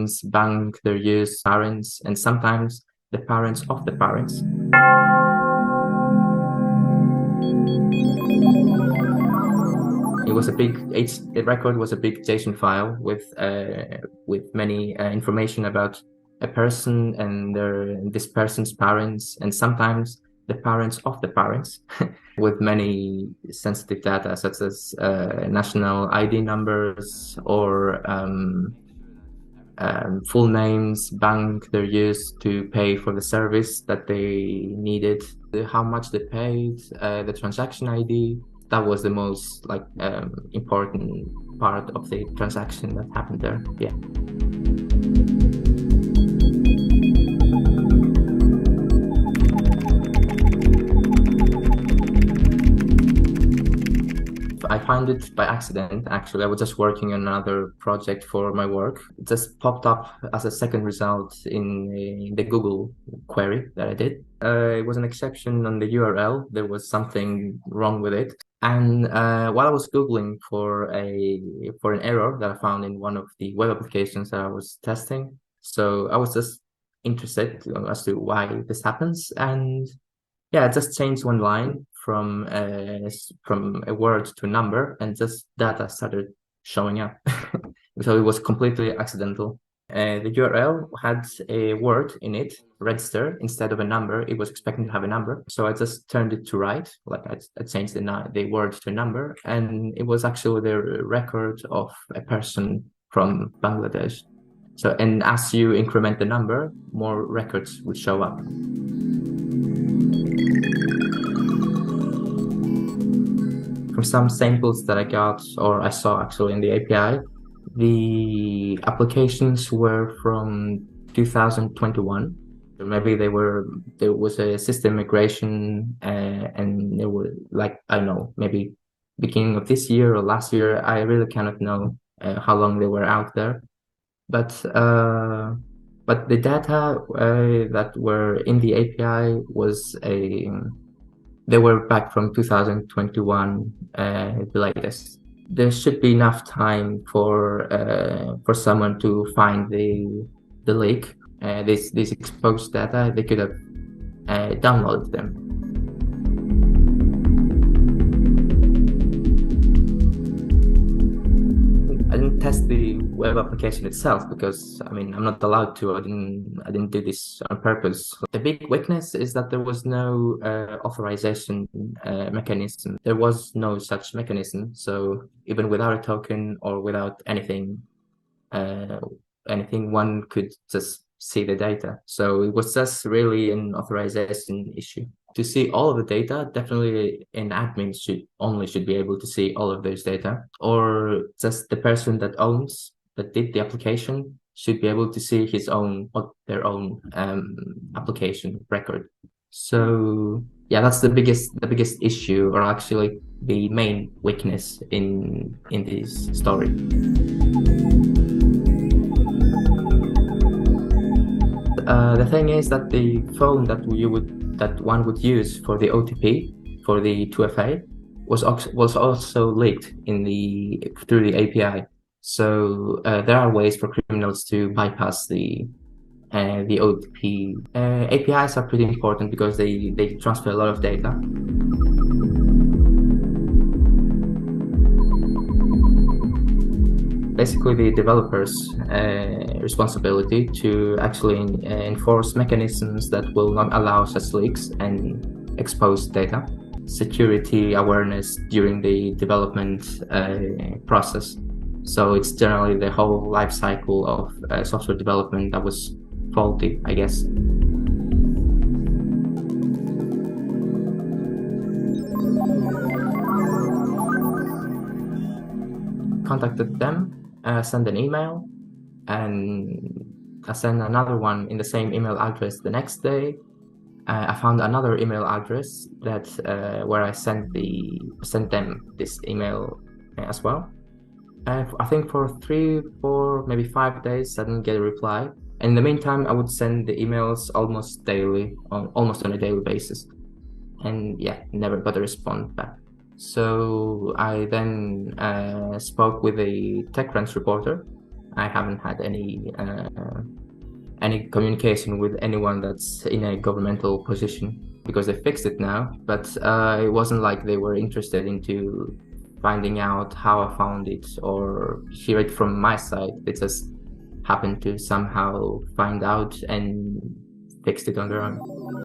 names, bank, their use, parents, and sometimes the parents of the parents. It was the record was a big JSON file with many information about a person and this person's parents, and sometimes the parents of the parents, with many sensitive data such as national ID numbers or full names, bank they used to pay for the service that they needed, how much they paid, the transaction ID. That was the most important part of the transaction that happened there. Yeah. I found it by accident, actually. I was just working on another project for my work. It just popped up as a second result in the Google query that I did. It was an exception on the URL. There was something wrong with it. And while I was Googling for an error that I found in one of the web applications that I was testing, so I was just interested as to why this happens. And yeah, I just changed one line from a word to a number, and just data started showing up. So it was completely accidental. The URL had a word in it, register, instead of a number. It was expecting to have a number. So I just turned it to right, like I changed the word to a number, and it was actually the record of a person from Bangladesh. So, and as you increment the number, more records would show up. From some samples that I got, or I saw actually in the API, the applications were from 2021. So maybe there was a system migration, and they were I don't know, maybe beginning of this year or last year. I really cannot know how long they were out there. But the data that were in the API was they were back from 2021, the latest. There should be enough time for someone to find the leak. These exposed data, they could have downloaded them. I didn't test the web application itself because I'm not allowed to. I didn't do this on purpose. The big weakness is that there was no authorization mechanism. There was no such mechanism. So even without a token or without anything, one could just see the data. So it was just really an authorization issue. To see all of the data, definitely an admin should be able to see all of those data, or just the person that did the application should be able to see their own application record. So yeah, that's the biggest issue, or actually the main weakness in this story. The thing is that the phone that one would use for the OTP for the 2FA was also leaked through the API. So there are ways for criminals to bypass the OTP. APIs are pretty important because they transfer a lot of data. Basically, the developer's responsibility to actually enforce mechanisms that will not allow such leaks and expose data. Security awareness during the development process. So it's generally the whole life cycle of software development that was faulty, I guess. Contacted them, sent an email, and I sent another one in the same email address the next day. I found another email address where I sent them this email as well. I think for 3, 4, maybe 5 days, I didn't get a reply. And in the meantime, I would send the emails almost on a daily basis, and yeah, never got a response back. So I then spoke with a TechCrunch reporter I haven't had any communication with anyone that's in a governmental position because they fixed it now. But it wasn't like they were interested into finding out how I found it or hear it from my side. They just happened to somehow find out and fixed it on their own.